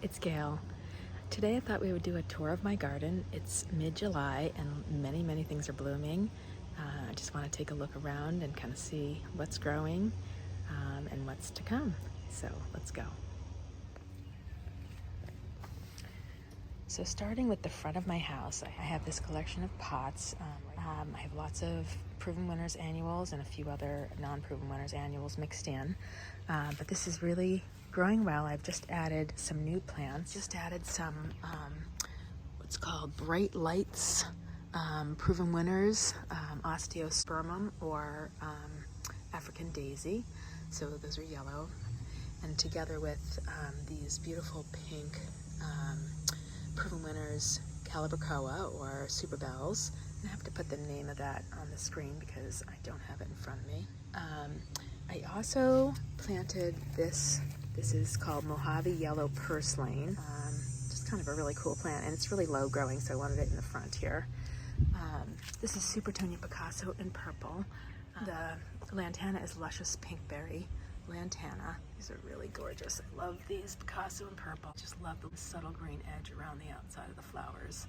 it's Gail. Today I thought we would do a tour of my garden. It's mid-July and many things are blooming. I just want to take a look around and kind of see what's growing and what's to come. So let's go. So starting with the front of my house, I have this collection of pots. I have lots of Proven Winners annuals and a few other non-Proven Winners annuals mixed in. But this is really growing well. I've just added some new plants. Just added some what's called Bright Lights Proven Winners, Osteospermum or African Daisy. So those are yellow. And together with these beautiful pink Proven Winners Calibrachoa or Super Bells. I have to put the name of that on the screen because I don't have it in front of me. I also planted this. This is called Mojave Yellow Purslane. Just kind of a really cool plant, and it's really low growing, so I wanted it in the front here. This is Supertonia Picasso in purple. The lantana is Luscious Pinkberry Lantana. These are really gorgeous. I love these Picasso in purple. Just love the subtle green edge around the outside of the flowers.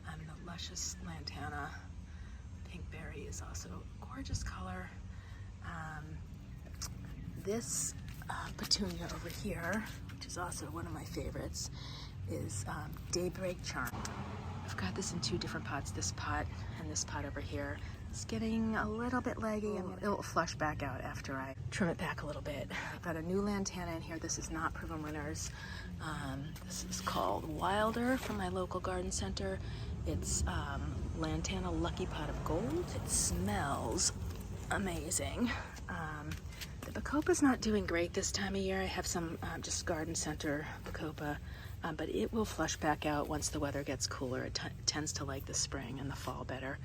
The Luscious Lantana Pinkberry is also a gorgeous color. This petunia over here, which is also one of my favorites, is Daybreak Charm. I've got this in two different pots, this pot and this pot over here. It's getting a little bit leggy and it'll flush back out after I trim it back a little bit. I've got a new lantana in here. This is not Proven Winners. This is called Wilder from my local garden center. It's Lantana Lucky Pot of Gold. It smells amazing. The Bacopa's not doing great this time of year. I have some just garden center Bacopa, but it will flush back out once the weather gets cooler. It tends to like the spring and the fall better,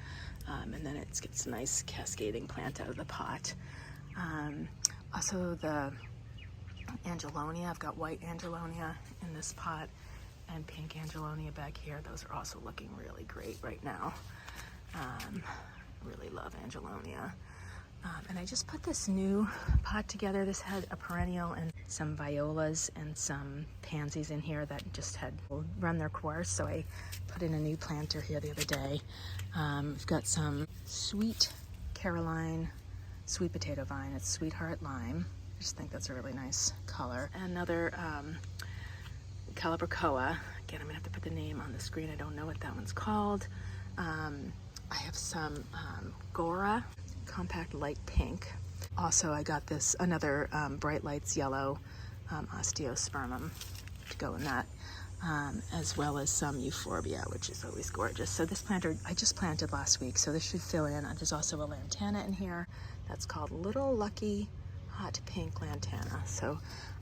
and then it gets a nice cascading plant out of the pot. Also the Angelonia, I've got white Angelonia in this pot and pink Angelonia back here. Those are also looking really great right now. Really love Angelonia. And I just put this new pot together. This had a perennial and some violas and some pansies in here that just had run their course. So I put in a new planter here the other day. We've got some Sweet Caroline sweet potato vine. It's Sweetheart Lime. I just think that's a really nice color. Another Calibrachoa. Again, I'm gonna have to put the name on the screen. I don't know what that one's called. I have some Gora Compact Light Pink. Also, I got this another Bright Lights Yellow Osteospermum to go in that, as well as some Euphorbia, which is always gorgeous. So this planter I just planted last week, so this should fill in. There's also a lantana in here that's called Little Lucky Hot Pink Lantana. So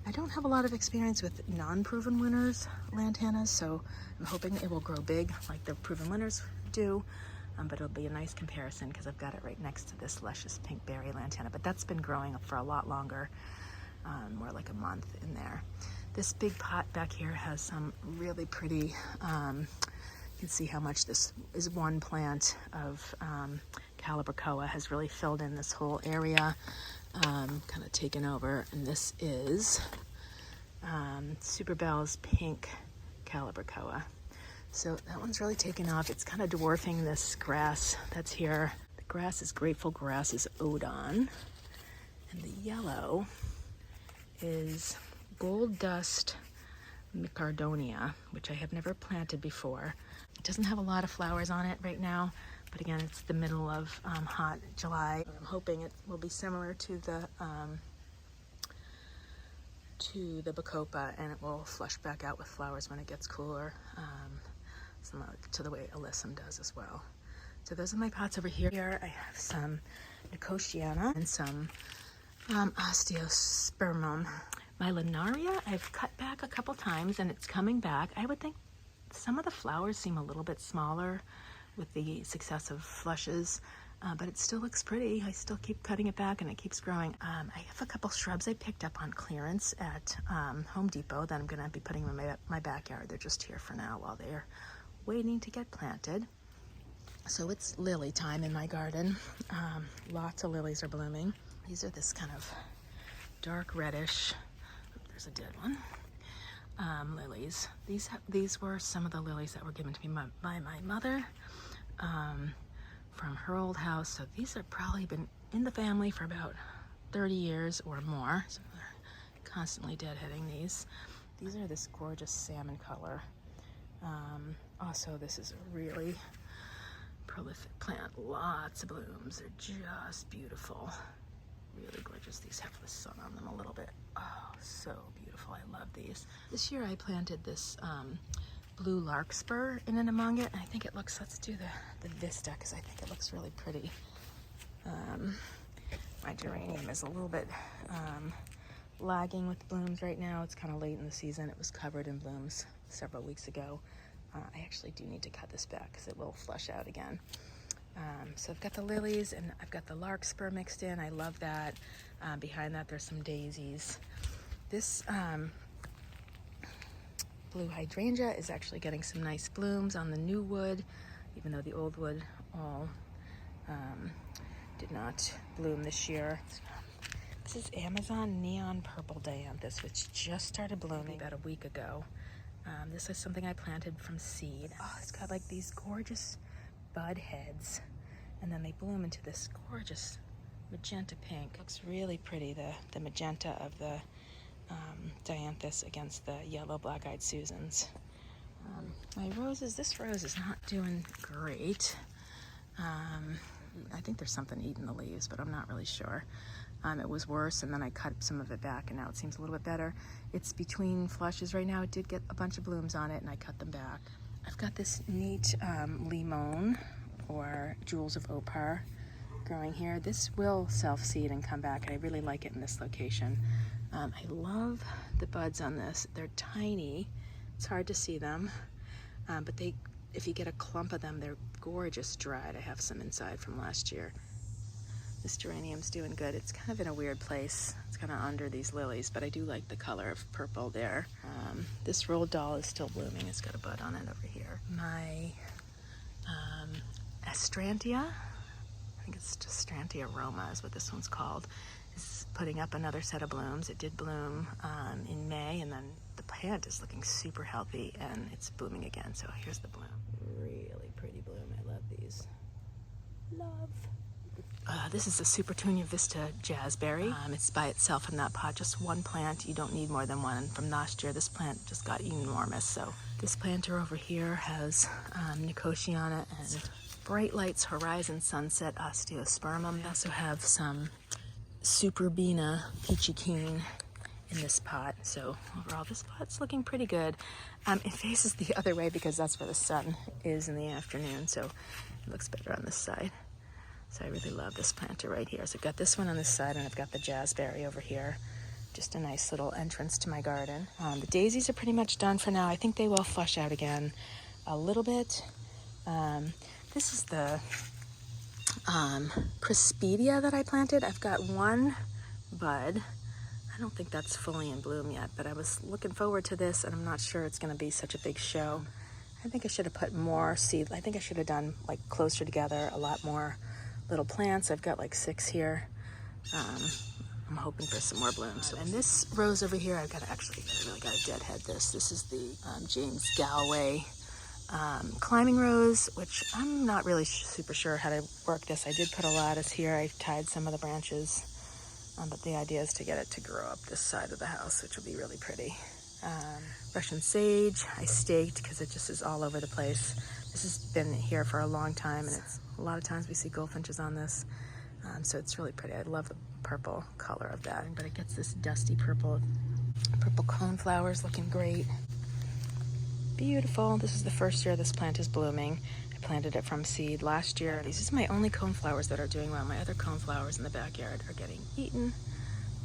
I don't have a lot of experience with non-Proven Winners lantanas, so I'm hoping it will grow big like the Proven Winners do. But it'll be a nice comparison because I've got it right next to this Luscious Pinkberry Lantana, but that's been growing for a lot longer, more like a month in there. This big pot back here has some really pretty, you can see how much this is one plant of Calibrachoa has really filled in this whole area, kind of taken over, and this is Super Bells Pink Calibrachoa. So that one's really taken off. It's kind of dwarfing this grass that's here. The grass is Grateful Grass's Odon. And the yellow is Gold Dust Micardonia, which I have never planted before. It doesn't have a lot of flowers on it right now, but again, it's the middle of hot July. I'm hoping it will be similar to the Bacopa, and it will flush back out with flowers when it gets cooler. Similar to the way Alyssum does as well. So those are my pots over here. Here I have some Nicotiana and some Osteospermum. My Linaria I've cut back a couple times and it's coming back. I would think some of the flowers seem a little bit smaller with the successive flushes, but it still looks pretty. I still keep cutting it back and it keeps growing. I have a couple shrubs I picked up on clearance at Home Depot that I'm gonna be putting in my backyard. They're just here for now while they're waiting to get planted. So it's lily time in my garden. Lots of lilies are blooming. These are this kind of dark reddish, there's a dead one, lilies. These were some of the lilies that were given to me by my mother from her old house. So these have probably been in the family for about 30 years or more. So they're constantly deadheading these. These are this gorgeous salmon color. Also, this is a really prolific plant. Lots of blooms. They're just beautiful. Really gorgeous. These have the sun on them a little bit. Oh, so beautiful. I love these. This year I planted this blue larkspur in and among it. And I think it looks, let's do the vista because I think it looks really pretty. My geranium is a little bit lagging with blooms right now. It's kind of late in the season. It was covered in blooms several weeks ago. I actually do need to cut this back because it will flush out again. So I've got the lilies and I've got the larkspur mixed in. I love that. Behind that there's some daisies. This blue hydrangea is actually getting some nice blooms on the new wood, even though the old wood all did not bloom this year. This is Amazon Neon Purple Dianthus, which just started blooming about a week ago. This is something I planted from seed. Oh, it's got like these gorgeous bud heads, and then they bloom into this gorgeous magenta pink. Looks really pretty, the magenta of the Dianthus against the yellow black-eyed Susans. My roses, this rose is not doing great. I think there's something eating the leaves, but I'm not really sure. It was worse, and then I cut some of it back, and now it seems a little bit better. It's between flushes right now. It did get a bunch of blooms on it, and I cut them back. I've got this neat limon, or Jewels of Opar, growing here. This will self-seed and come back, and I really like it in this location. I love the buds on this. They're tiny. It's hard to see them, but if you get a clump of them, they're gorgeous dried. I have some inside from last year. This geranium's doing good. It's kind of in a weird place. It's kind of under these lilies, but I do like the color of purple there. This rolled doll is still blooming. It's got a bud on it over here. My Astrantia, I think it's Astrantia Roma is what this one's called, is putting up another set of blooms. It did bloom in May, and then the plant is looking super healthy, and it's blooming again. So here's the bloom. Really pretty bloom. I love these. Love. This is the Supertunia Vista Jazzberry. It's by itself in that pot, just one plant. You don't need more than one. From last year, this plant just got enormous. So this planter over here has Nicotiana and Bright Lights Horizon Sunset Osteospermum. I also have some Superbena Peachy Keen in this pot. So overall, this pot's looking pretty good. It faces the other way because that's where the sun is in the afternoon. So it looks better on this side. So I really love this planter right here. So I've got this one on this side, and I've got the jazzberry over here. Just a nice little entrance to my garden. The daisies are pretty much done for now. I think they will flush out again a little bit. This is the Crispidia that I planted. I've got one bud. I don't think that's fully in bloom yet, but I was looking forward to this, and I'm not sure it's going to be such a big show. I think I should have put more seed. I think I should have done like closer together, a lot more little plants. I've got like 6 here. I'm hoping for some more blooms. And this rose over here, I really got to deadhead this. This is the James Galway climbing rose, which I'm not really super sure how to work this. I did put a lattice here. I tied some of the branches, but the idea is to get it to grow up this side of the house, which will be really pretty. Russian sage, I staked because it just is all over the place. This has been here for a long time, and a lot of times we see goldfinches on this, so it's really pretty. I love the purple color of that, but it gets this dusty purple cone flowers looking great. Beautiful. This is the first year this plant is blooming. I planted it from seed last year. These are my only cone flowers that are doing well. My other cone flowers in the backyard are getting eaten.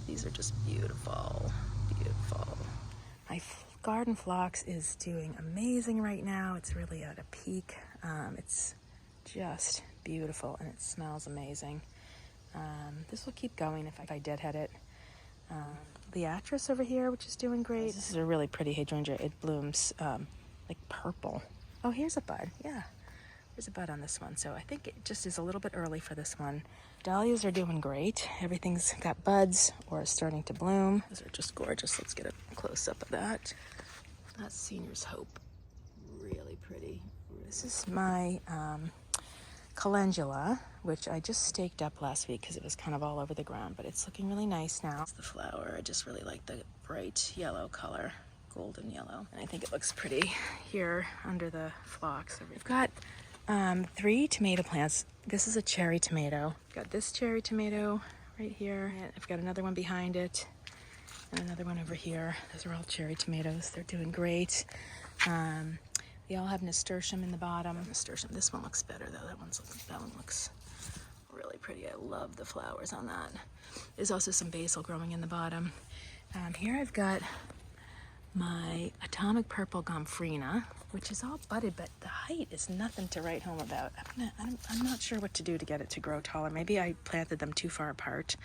These are just beautiful, beautiful. My garden phlox is doing amazing right now. It's really at a peak. It's just beautiful, and it smells amazing. This will keep going if I deadhead it. Leatris over here, which is doing great. This is a really pretty hydrangea. It blooms like purple. Oh, here's a bud. Yeah, there's a bud on this one. So I think it just is a little bit early for this one. Dahlias are doing great. Everything's got buds or is starting to bloom. Those are just gorgeous. Let's get a close-up of that. That's Senior's Hope. Really pretty. This is my calendula, which I just staked up last week because it was kind of all over the ground, but it's looking really nice now. It's the flower. I just really like the bright yellow color, golden yellow. And I think it looks pretty here under the phlox. I've got 3 tomato plants. This is a cherry tomato. I've got this cherry tomato right here. And I've got another one behind it and another one over here. Those are all cherry tomatoes. They're doing great. They all have nasturtium in the bottom. Nasturtium. This one looks better though. That one looks really pretty. I love the flowers on that. There's also some basil growing in the bottom. Here I've got my atomic purple gomphrena, which is all budded, but the height is nothing to write home about. I'm not sure what to do to get it to grow taller. Maybe I planted them too far apart,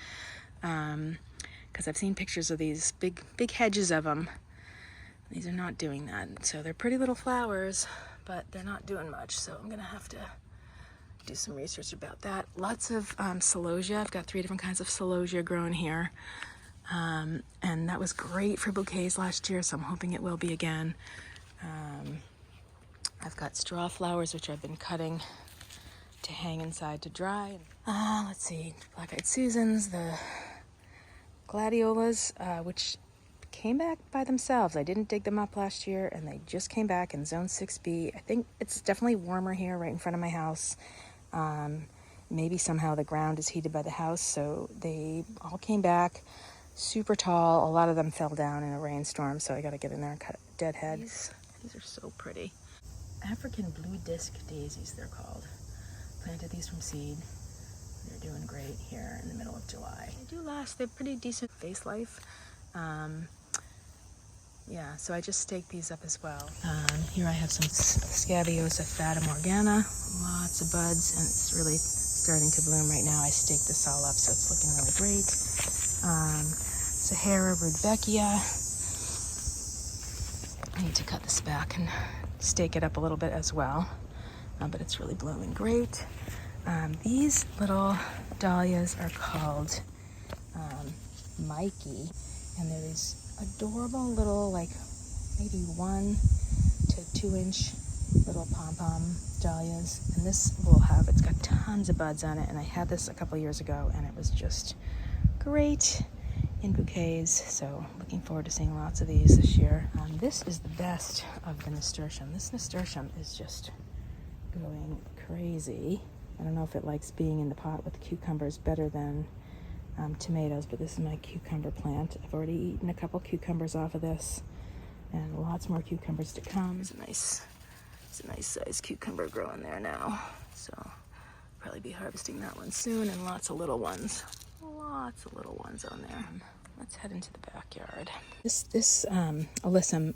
because I've seen pictures of these big hedges of them. These are not doing that. So they're pretty little flowers, but they're not doing much. So I'm gonna have to do some research about that. Lots of celosia. I've got 3 different kinds of celosia growing here. And that was great for bouquets last year, so I'm hoping it will be again. I've got straw flowers, which I've been cutting to hang inside to dry. Let's see, black-eyed Susans, the gladiolas, which came back by themselves. I didn't dig them up last year, and they just came back in zone 6B. I think it's definitely warmer here right in front of my house. Maybe somehow the ground is heated by the house, so they all came back super tall. A lot of them fell down in a rainstorm, so I got to get in there and cut dead heads. These are so pretty. African blue disc daisies, they're called. Planted these from seed. They're doing great here in the middle of July. They do last. They're pretty decent face life. Yeah, so I just staked these up as well. Here I have some Scabiosa Fata Morgana, lots of buds, and it's really starting to bloom right now. I staked this all up, so it's looking really great. Sahara Rudbeckia. I need to cut this back and stake it up a little bit as well, but it's really blooming great. These little dahlias are called Mikey, and they're these adorable little, like maybe 1 to 2 inch little pom-pom dahlias, and it's got tons of buds on it, and I had this a couple years ago and it was just great in bouquets, so looking forward to seeing lots of these this year. This is the best of the nasturtium. This nasturtium is just going crazy. I don't know if it likes being in the pot with cucumbers better than tomatoes, but this is my cucumber plant. I've already eaten a couple cucumbers off of this, and lots more cucumbers to come. It's a nice sized cucumber growing there now, so I'll probably be harvesting that one soon, and lots of little ones on there. Let's head into the backyard. This alyssum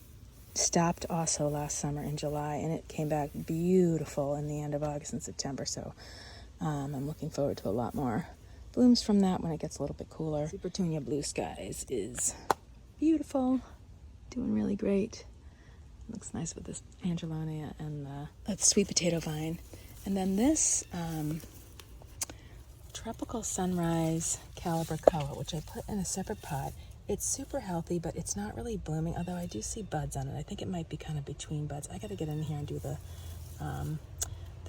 stopped also last summer in July, and it came back beautiful in the end of August and September, so I'm looking forward to a lot more blooms from that when it gets a little bit cooler. Supertunia Blue Skies is beautiful, doing really great. Looks nice with this Angelonia and the sweet potato vine. And then this Tropical Sunrise Calibrachoa, which I put in a separate pot. It's super healthy, but it's not really blooming, although I do see buds on it. I think it might be kind of between buds. I gotta get in here and do the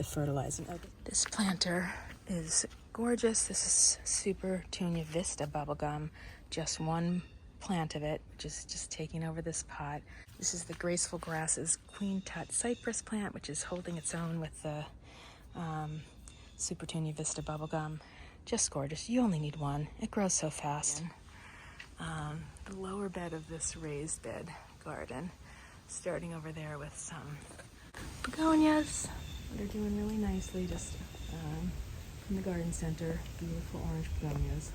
fertilizing. This planter is gorgeous. This is Supertunia Vista bubblegum. Just one plant of it, just taking over this pot. This is the Graceful Grasses Queen Tut Cypress plant, which is holding its own with the Supertunia Vista bubblegum. Just gorgeous. You only need one. It grows so fast. The lower bed of this raised bed garden, starting over there with some begonias. They're doing really nicely, just from the garden center. Beautiful orange begonias.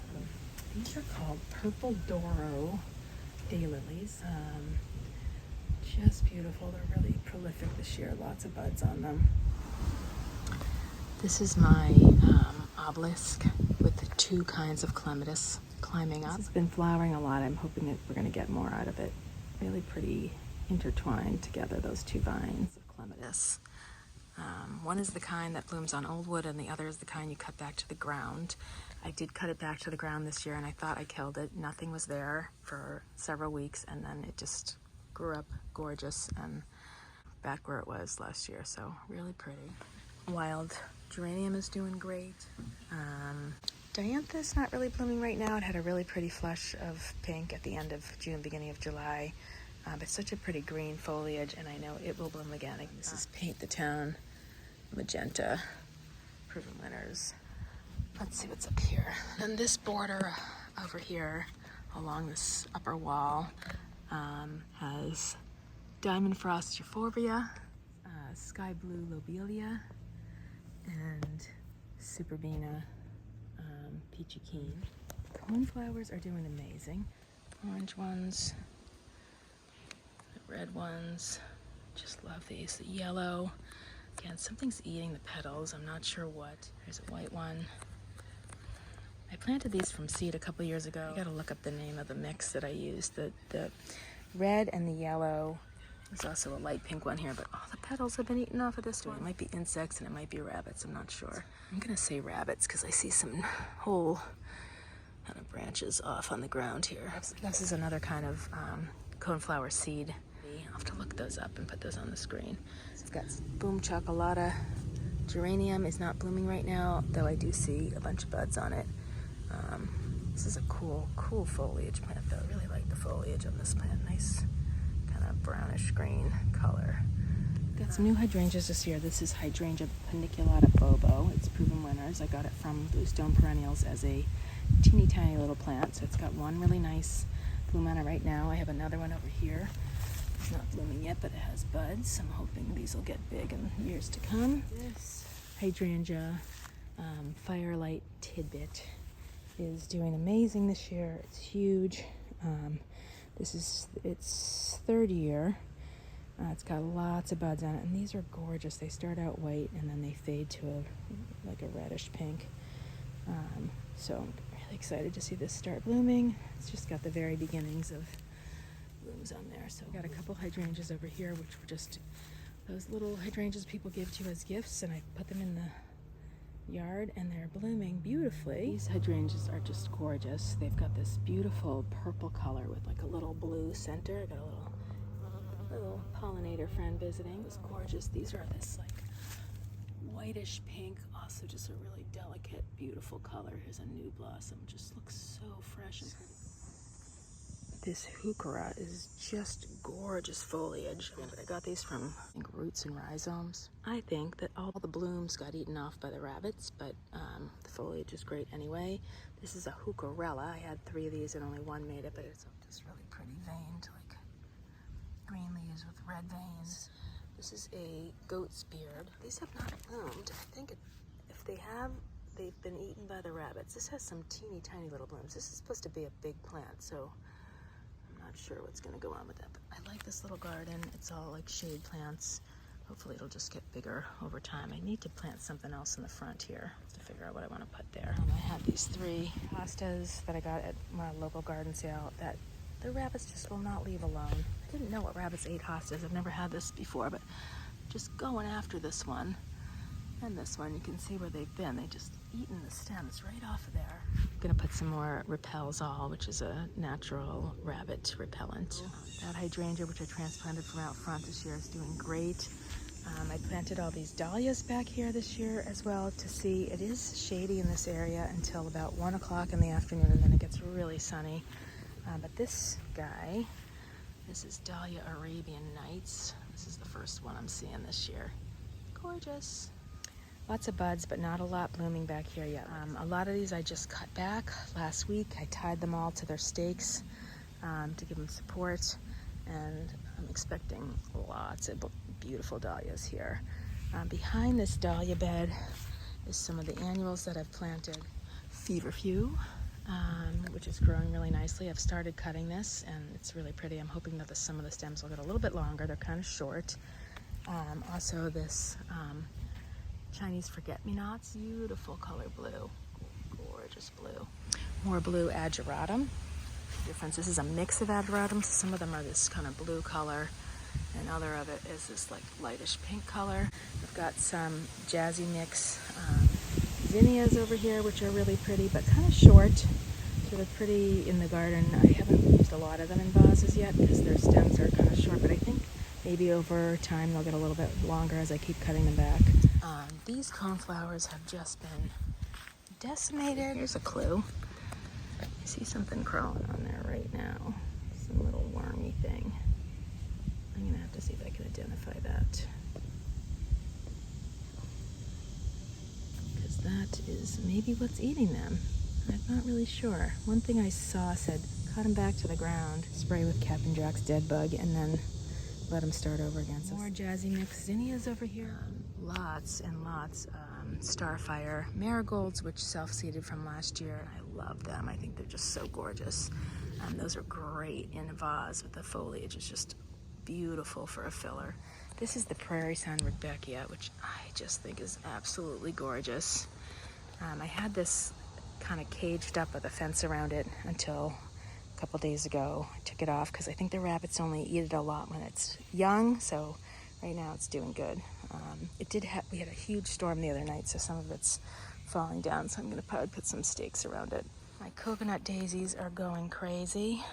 These are called Purple Doro daylilies. Just beautiful. They're really prolific this year. Lots of buds on them. This is my obelisk with the 2 kinds of clematis climbing up. It's been flowering a lot. I'm hoping that we're going to get more out of it. Really pretty intertwined together, those 2 vines of clematis. One is the kind that blooms on old wood, and the other is the kind you cut back to the ground. I did cut it back to the ground this year, and I thought I killed it. Nothing was there for several weeks, and then it just grew up gorgeous and back where it was last year, so really pretty. Wild geranium is doing great. Diantha's not really blooming right now. It had a really pretty flush of pink at the end of June, beginning of July. But such a pretty green foliage, and I know it will bloom again. This is Paint the Town Magenta, Proven Winners. Let's see what's up here. And this border over here along this upper wall has Diamond Frost Euphorbia, Sky Blue Lobelia, and Superbena Peachy Keen. Coneflowers are doing amazing. Orange ones, the red ones, just love these. The yellow, again, something's eating the petals. I'm not sure what. There's a white one. I planted these from seed a couple years ago. I gotta look up the name of the mix that I used. The red and the yellow. There's also a light pink one here, but all the petals have been eaten off of this one. It might be insects and it might be rabbits, I'm not sure. I'm gonna say rabbits because I see some whole kind of branches off on the ground here. This is another kind of coneflower seed. I'll have to look those up and put those on the screen. So I've got Boom Chocolata. Geranium is not blooming right now, though I do see a bunch of buds on it. This is a cool foliage plant though. I really like the foliage on this plant. Nice kind of brownish green color. Got some new hydrangeas this year. This is Hydrangea Paniculata Bobo. It's Proven Winners. I got it from Bluestone Perennials as a teeny tiny little plant. So it's got one really nice bloom on it right now. I have another one over here. It's not blooming yet, but it has buds. I'm hoping these will get big in years to come. This Hydrangea Firelight Tidbit is doing amazing this year. It's huge. This is its third year. It's got lots of buds on it, and these are gorgeous. They start out white and then they fade to like a reddish pink. So I'm really excited to see this start blooming. It's just got the very beginnings of blooms on there. So I got a couple hydrangeas over here, which were just those little hydrangeas people give to you as gifts, and I put them in the yard and they're blooming beautifully. These hydrangeas are just gorgeous. They've got this beautiful purple color with like a little blue center. I got a little pollinator friend visiting. It's gorgeous. These are this like whitish pink, also just a really delicate, beautiful color. Here's a new blossom. Just looks so fresh and pretty. This heuchera is just gorgeous foliage. I got these from, I think, Roots and Rhizomes. I think that all the blooms got eaten off by the rabbits, but the foliage is great anyway. This is a heucherella. I had 3 of these and only one made it, but it's just really pretty veined, like green leaves with red veins. This is a goat's beard. These have not bloomed. I think if they have, they've been eaten by the rabbits. This has some teeny tiny little blooms. This is supposed to be a big plant, so not sure what's going to go on with that, but I like this little garden. It's all like shade plants. Hopefully it'll just get bigger over time. I need to plant something else in the front here to figure out what I want to put there. I have these 3 hostas that I got at my local garden sale that the rabbits just will not leave alone. I didn't know what rabbits ate hostas. I've never had this before, but just going after this one and this one, you can see where they've been. They just eaten the stems right off of there. I'm gonna put some more Repel-Zol, which is a natural rabbit repellent. That hydrangea, which I transplanted from out front this year, is doing great. I planted all these dahlias back here this year as well to see. It is shady in this area until about 1 o'clock in the afternoon, and then it gets really sunny. But this guy, this is Dahlia Arabian Nights. This is the first one I'm seeing this year. Gorgeous. Lots of buds, but not a lot blooming back here yet. A lot of these I just cut back last week. I tied them all to their stakes to give them support, and I'm expecting lots of beautiful dahlias here. Behind this dahlia bed is some of the annuals that I've planted. Feverfew, which is growing really nicely. I've started cutting this, and it's really pretty. I'm hoping that some of the stems will get a little bit longer. They're kind of short. Also this Chinese forget-me-nots, beautiful color blue, gorgeous blue. More blue ageratum. Difference, this is a mix of ageratums. Some of them are this kind of blue color, and other of it is this like lightish pink color. I've got some jazzy mix zinnias over here, which are really pretty, but kind of short. So they're pretty in the garden. I haven't used a lot of them in vases yet because their stems are kind of short, but I think maybe over time they'll get a little bit longer as I keep cutting them back. These coneflowers have just been decimated. Here's a clue. I see something crawling on there right now. Some little wormy thing. I'm gonna have to see if I can identify that. Because that is maybe what's eating them. I'm not really sure. One thing I saw said, cut them back to the ground, spray with Captain Jack's dead bug, and then let them start over again. So more Jazzy Mix zinnias over here. Lots and lots Starfire marigolds, which self-seeded from last year. I love them. I think they're just so gorgeous. Those are great in a vase with the foliage. It's just beautiful for a filler. This is the Prairie Sun Rudbeckia, which I just think is absolutely gorgeous. I had this kind of caged up with a fence around it until a couple days ago. I took it off because I think the rabbits only eat it a lot when it's young, so right now it's doing good. We had a huge storm the other night, so some of it's falling down, so I'm going to probably put some stakes around it. My coconut daisies are going crazy.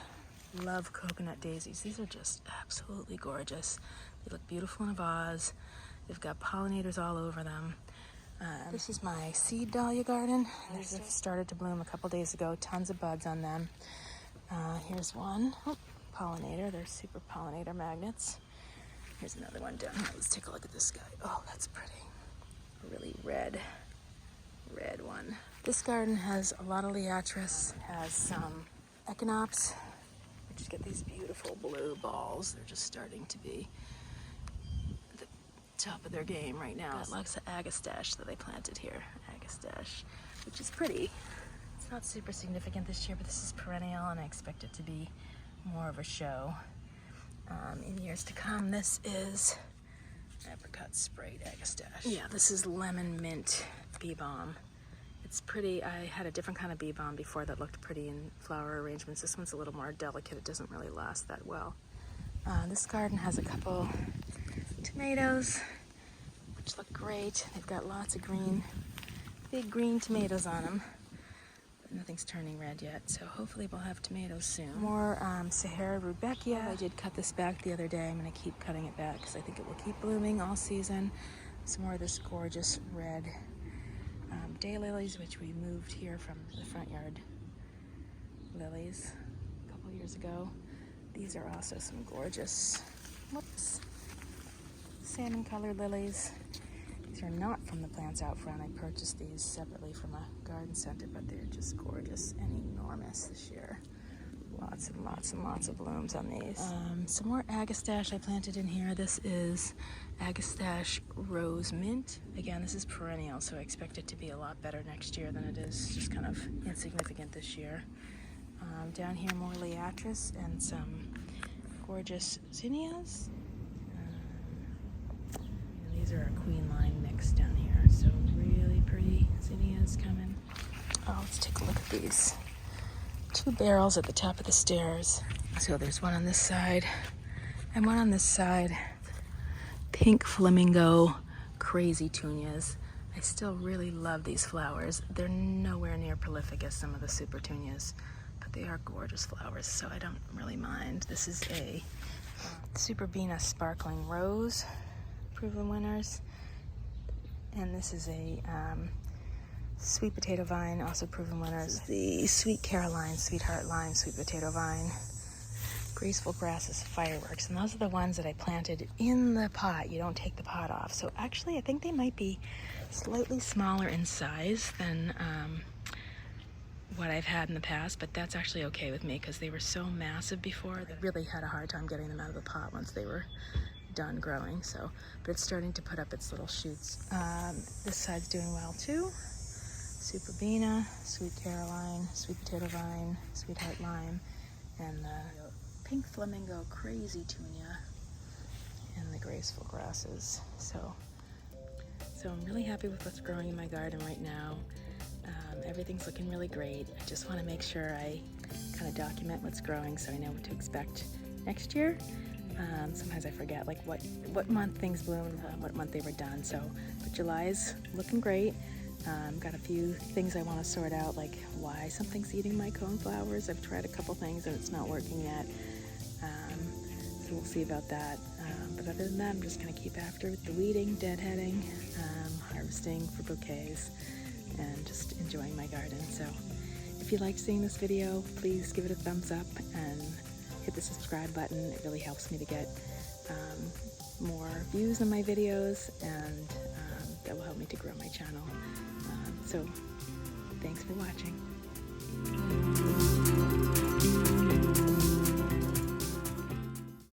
Love coconut daisies. These are just absolutely gorgeous. They look beautiful in a vase. They've got pollinators all over them. This is my seed dahlia garden. These have started to bloom a couple days ago. Tons of buds on them. Here's one. Oh, pollinator. They're super pollinator magnets. Here's another one down here. Let's take a look at this guy. Oh, that's pretty. A really red one. This garden has a lot of liatris, has some echinops, which get these beautiful blue balls. They're just starting to be the top of their game right now. Got lots of agastache that I planted here. Agastache, which is pretty. It's not super significant this year, but this is perennial and I expect it to be more of a show in years to come. This is apricot sprayed agastache. Yeah, this is lemon mint bee balm. It's pretty. I had a different kind of bee balm before that looked pretty in flower arrangements. This one's a little more delicate. It doesn't really last that well. This garden has a couple tomatoes, which look great. They've got lots of green, big green tomatoes on them. But nothing's turning red yet, so hopefully we'll have tomatoes soon. More Sahara Rudbeckia. I did cut this back the other day. I'm going to keep cutting it back because I think it will keep blooming all season. Some more of this gorgeous red daylilies, which we moved here from the front yard lilies a couple years ago. These are also some gorgeous, salmon colored lilies. These are not from the plants out front. I purchased these separately from a garden center, but they're just gorgeous and enormous this year. Lots and lots and lots of blooms on these. Some more agastache I planted in here. This is agastache rose mint. Again, this is perennial, so I expect it to be a lot better next year than it is just kind of insignificant this year. Down here, more liatris and some gorgeous zinnias. These are a queen line mix down here, so really pretty zinnias coming. Oh, let's take a look at these. 2 barrels at the top of the stairs. So there's one on this side and one on this side. Pink flamingo crazy tunias. I still really love these flowers. They're nowhere near prolific as some of the super tunias, but they are gorgeous flowers, so I don't really mind. This is a Superbena Sparkling Rose, proven winners. And this is a Sweet Potato Vine, also proven winners. The Sweet Caroline, Sweetheart Lime, Sweet Potato Vine. Graceful Grasses Fireworks, and those are the ones that I planted in the pot. You don't take the pot off. So actually, I think they might be slightly smaller in size than what I've had in the past, but that's actually okay with me because they were so massive before that I really had a hard time getting them out of the pot once they were done growing. So, but it's starting to put up its little shoots. This side's doing well too. Superbena, Sweet Caroline, Sweet Potato Vine, Sweetheart Lime, and the Pink Flamingo Crazy Tunia, and the Graceful Grasses. So I'm really happy with what's growing in my garden right now. Everything's looking really great. I just want to make sure I kind of document what's growing so I know what to expect next year. Sometimes I forget like what month things bloomed, what month they were done. But July's looking great. Got a few things I want to sort out, like why something's eating my coneflowers. I've tried a couple things and it's not working yet. So we'll see about that. But other than that, I'm just going to keep after with the weeding, deadheading, harvesting for bouquets, and just enjoying my garden. So if you like seeing this video, please give it a thumbs up and hit the subscribe button. It really helps me to get more views on my videos, and that will help me to grow my channel. So thanks for watching.